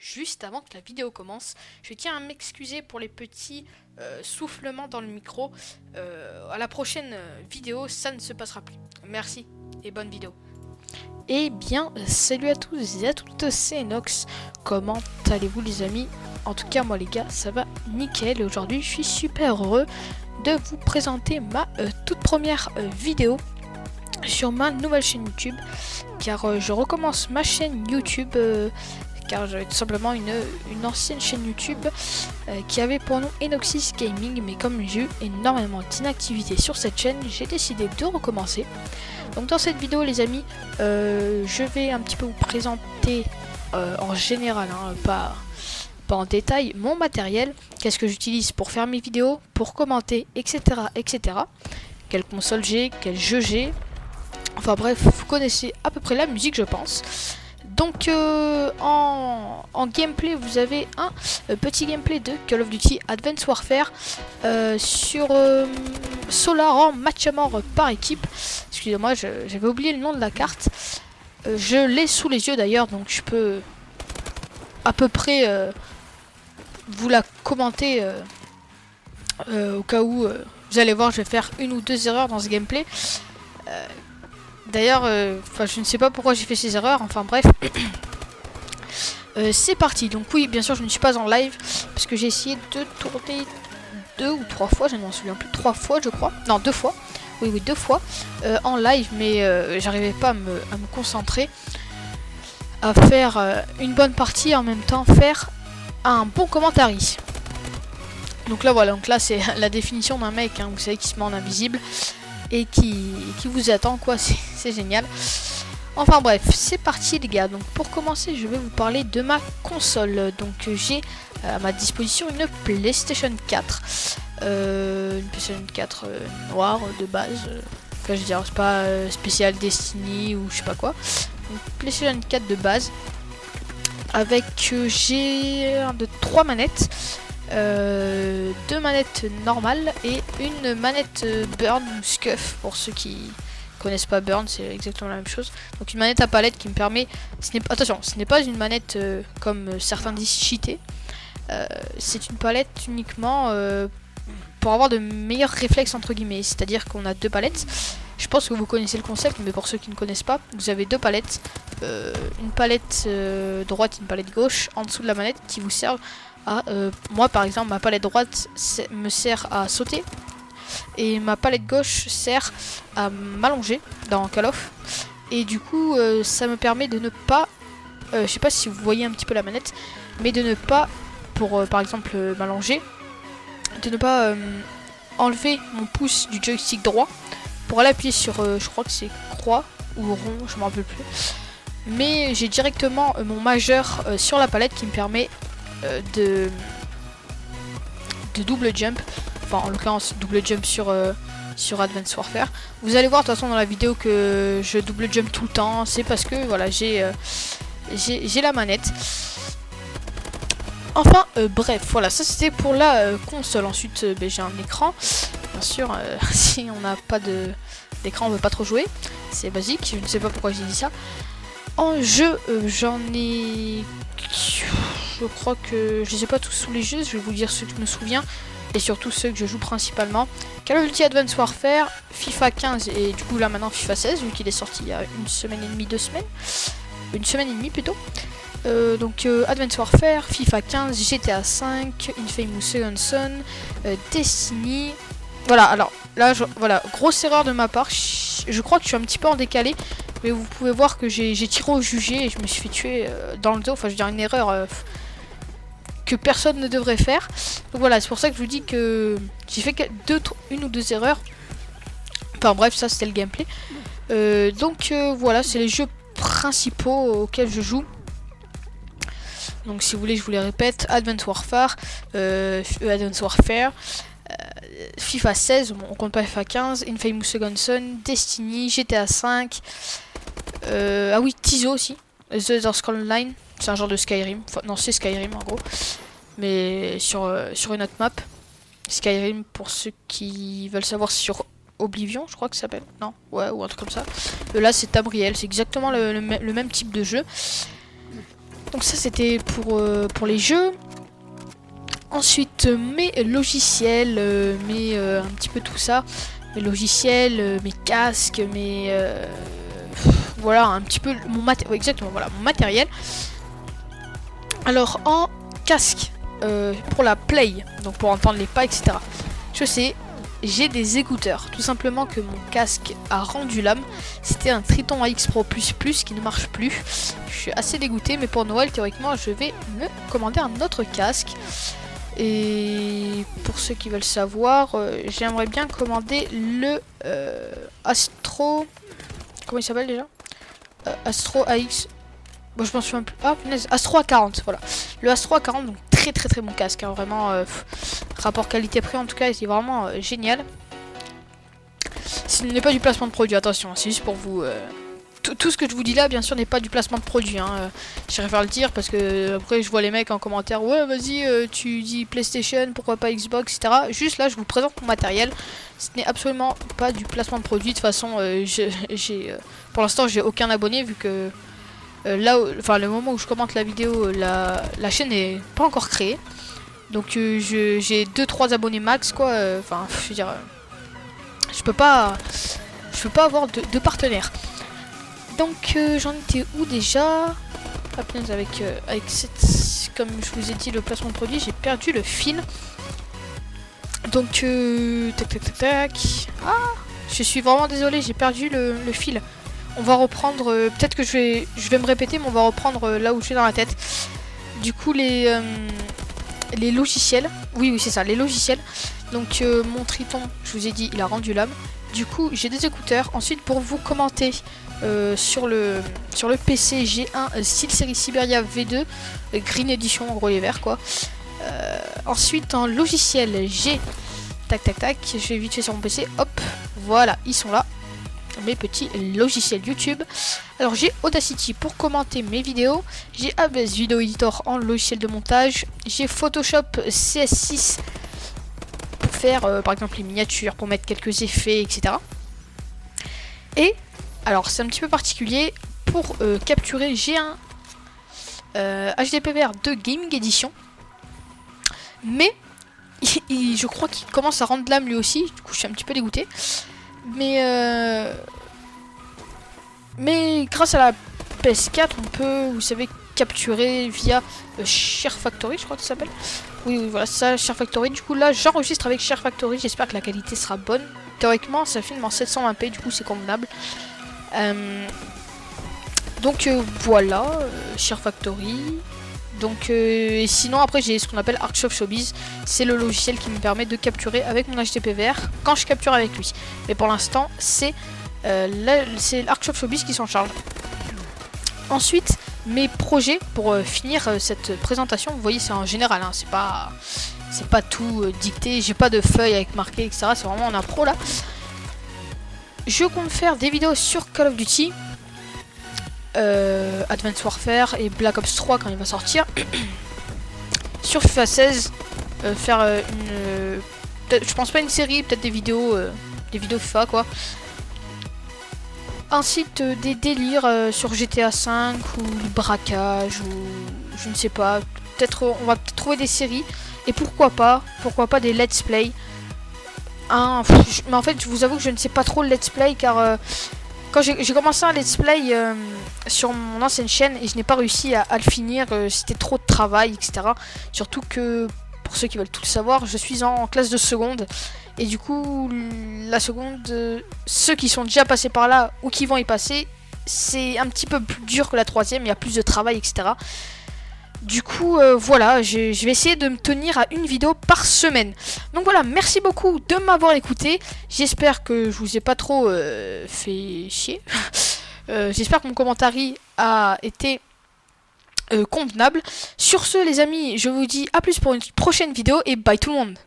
juste avant que la vidéo commence. Je tiens à m'excuser pour les petits soufflements dans le micro. À la prochaine vidéo, ça ne se passera plus. Merci et bonne vidéo. Eh bien, salut à tous et à toutes, c'est Enox. Comment allez-vous les amis? En tout cas, moi les gars, ça va nickel. Et aujourd'hui, je suis super heureux de vous présenter ma toute première vidéo sur ma nouvelle chaîne YouTube. Car je recommence ma chaîne YouTube. Car j'avais tout simplement une ancienne chaîne YouTube qui avait pour nom Enoxys Gaming, mais comme j'ai eu énormément d'inactivité sur cette chaîne, j'ai décidé de recommencer. Donc dans cette vidéo les amis, je vais un petit peu vous présenter en général, pas en détail, mon matériel, qu'est-ce que j'utilise pour faire mes vidéos, pour commenter, etc. etc. Quelle console j'ai, quel jeu j'ai, enfin bref, vous connaissez à peu près la musique je pense. Donc en gameplay, vous avez un petit gameplay de Call of Duty Advanced Warfare sur Solar en match à mort par équipe. Excusez-moi, j'avais oublié le nom de la carte. Je l'ai sous les yeux d'ailleurs, donc je peux à peu près vous la commenter au cas où vous allez voir, je vais faire une ou deux erreurs dans ce gameplay. D'ailleurs, je ne sais pas pourquoi j'ai fait ces erreurs, enfin bref. C'est parti, donc oui, bien sûr, je ne suis pas en live, parce que j'ai essayé de tourner 2 ou 3 fois, je ne m'en souviens plus, 3 fois je crois, non 2 fois, oui 2 fois, en live, mais j'arrivais pas à me concentrer, à faire une bonne partie, et en même temps faire un bon commentaire ici. Donc là voilà, donc là c'est la définition d'un mec, vous savez, qui se met en invisible, et qui vous attend quoi, c'est génial. Enfin bref, c'est parti les gars. Donc pour commencer, je vais vous parler de ma console. Donc j'ai à ma disposition une PlayStation 4. Une PlayStation 4 noire de base. Enfin, je veux dire, c'est pas spécial Destiny ou je sais pas quoi. Donc PlayStation 4 de base. Avec j'ai 3 manettes. 2 manettes normales et une manette Burn ou Scuff pour ceux qui connaissent pas Burn, c'est exactement la même chose. Donc une manette à palette qui me permet, attention, ce n'est pas une manette comme certains disent cheatée. C'est une palette uniquement pour avoir de meilleurs réflexes entre guillemets, c'est-à-dire qu'on a 2 palettes. Je pense que vous connaissez le concept, mais pour ceux qui ne connaissent pas, vous avez 2 palettes, une palette droite, une palette gauche en dessous de la manette qui vous servent à, moi par exemple, ma palette droite me sert à sauter et ma palette gauche sert à m'allonger dans Call of. Et du coup, ça me permet de ne pas, je sais pas si vous voyez un petit peu la manette, mais de ne pas, pour par exemple m'allonger, de ne pas enlever mon pouce du joystick droit pour aller appuyer sur, je crois que c'est croix ou rond, je me rappelle plus. Mais j'ai directement mon majeur sur la palette qui me permet de double jump, enfin en l'occurrence double jump sur Advanced Warfare. Vous allez voir de toute façon dans la vidéo que je double jump tout le temps, c'est parce que voilà, j'ai la manette. Enfin bref, voilà, ça c'était pour la console. Ensuite j'ai un écran, bien sûr. Si on n'a pas d'écran, on ne peut pas trop jouer, c'est basique, je ne sais pas pourquoi j'ai dit ça. En jeu, j'en ai, je crois que je les ai pas tous sous les yeux, je vais vous dire ceux que je me souviens et surtout ceux que je joue principalement. Call of Duty Advanced Warfare, FIFA 15 et du coup là maintenant FIFA 16 vu qu'il est sorti il y a une semaine et demie, 2 semaines, une semaine et demie plutôt. Donc Advanced Warfare, FIFA 15, GTA 5, Infamous Second Son, Destiny. Voilà, alors là, voilà, grosse erreur de ma part. Je crois que je suis un petit peu en décalé, mais vous pouvez voir que j'ai tiré au jugé et je me suis fait tuer dans le dos. Enfin, je veux dire, une erreur que personne ne devrait faire. Donc voilà, c'est pour ça que je vous dis que j'ai fait une ou deux erreurs. Enfin bref, ça c'était le gameplay. Donc voilà, c'est les jeux principaux auxquels je joue. Donc si vous voulez, je vous les répète: Advanced Warfare, FIFA 16, bon, on compte pas FIFA 15, Infamous Second Son, Destiny, GTA 5, ah oui, Tizo aussi, The Elder Scrolls Online, c'est un genre de Skyrim, enfin non, c'est Skyrim en gros, mais sur une autre map. Skyrim, pour ceux qui veulent savoir, sur Oblivion, je crois que ça s'appelle, non, ouais, ou un truc comme ça. Là c'est Tamriel, c'est exactement le même type de jeu. Donc ça c'était pour les jeux. Ensuite mes logiciels, un petit peu tout ça. Mes logiciels, mes casques, voilà un petit peu mon matériel. Exactement, voilà mon matériel. Alors en casque, pour la play, donc pour entendre les pas, etc. Je sais, j'ai des écouteurs. Tout simplement que mon casque a rendu l'âme. C'était un Triton AX Pro++ qui ne marche plus. Je suis assez dégoûté, mais pour Noël, théoriquement, je vais me commander un autre casque. Et pour ceux qui veulent savoir, j'aimerais bien commander le Astro... Comment il s'appelle déjà Astro AX... Bon, je m'en souviens plus. Ah, punaise, Astro A40, voilà. Le Astro A40, donc très bon casque, hein, vraiment. Rapport qualité-prix, en tout cas, c'est vraiment génial. Ce n'est pas du placement de produit, attention, c'est juste pour vous... Tout ce que je vous dis là, bien sûr, n'est pas du placement de produit. Hein. Je préfère le dire parce que après, je vois les mecs en commentaire. Ouais, vas-y, tu dis PlayStation, pourquoi pas Xbox, etc. Juste là, je vous présente mon matériel. Ce n'est absolument pas du placement de produit. De toute façon, pour l'instant, j'ai aucun abonné vu que le moment où je commente la vidéo, la chaîne n'est pas encore créée. Donc, j'ai 2-3 abonnés max, quoi. Enfin, je veux dire, je peux pas avoir de partenaire. Donc j'en étais où déjà? Ah, avec cette, comme je vous ai dit, le placement de produit, j'ai perdu le fil. Donc tac. Ah, je suis vraiment désolé, j'ai perdu le fil. On va reprendre, peut-être que je vais me répéter, mais on va reprendre là où je suis dans la tête. Du coup les logiciels, oui c'est ça, les logiciels. Donc mon Triton, je vous ai dit, il a rendu l'âme. Du coup j'ai des écouteurs. Ensuite pour vous commenter sur le PC, j'ai un SteelSeries Siberia V2 Green Edition, en gros les verts quoi. Ensuite en logiciel j'ai tac, je vais vite fait sur mon PC, hop, voilà, ils sont là, mes petits logiciels YouTube. Alors j'ai Audacity pour commenter mes vidéos, j'ai Aves Video Editor en logiciel de montage, j'ai Photoshop CS6 pour faire par exemple les miniatures, pour mettre quelques effets, etc. Et alors c'est un petit peu particulier, pour capturer, j'ai un HDPVR de Gaming Edition, mais je crois qu'il commence à rendre l'âme lui aussi, du coup je suis un petit peu dégoûté. Mais grâce à la PS4, on peut, vous savez, capturer via Share Factory, je crois que ça s'appelle. Oui, voilà, ça, Share Factory. Du coup, là, j'enregistre avec Share Factory. J'espère que la qualité sera bonne. Théoriquement, ça filme en 720p, du coup, c'est convenable. Donc, voilà, Share Factory. Donc, et sinon, après, j'ai ce qu'on appelle Artshop Showbiz. C'est le logiciel qui me permet de capturer avec mon HDPVR quand je capture avec lui. Mais pour l'instant, c'est l'Artshop Showbiz qui s'en charge. Ensuite, mes projets pour finir cette présentation. Vous voyez, c'est en général, hein, c'est pas tout dicté. J'ai pas de feuille avec marqué, etc. C'est vraiment en impro là. Je compte faire des vidéos sur Call of Duty, Advanced Warfare et Black Ops 3 quand il va sortir. Sur FIFA 16, faire je pense pas une série, peut-être des vidéos FIFA quoi. Ensuite des délires sur GTA 5 ou le braquage ou je ne sais pas. Peut-être on va peut-être trouver des séries et pourquoi pas des let's play. Mais en fait je vous avoue que je ne sais pas trop le let's play car quand j'ai commencé un let's play sur mon ancienne chaîne et je n'ai pas réussi à le finir, c'était trop de travail, etc. Surtout que, pour ceux qui veulent tout savoir, je suis en classe de seconde. Et du coup, la seconde, ceux qui sont déjà passés par là ou qui vont y passer, c'est un petit peu plus dur que la troisième, il y a plus de travail, etc. Du coup, voilà, je vais essayer de me tenir à une vidéo par semaine. Donc voilà, merci beaucoup de m'avoir écouté. J'espère que je vous ai pas trop fait chier. J'espère que mon commentaire a été convenable. Sur ce, les amis, je vous dis à plus pour une prochaine vidéo et bye tout le monde.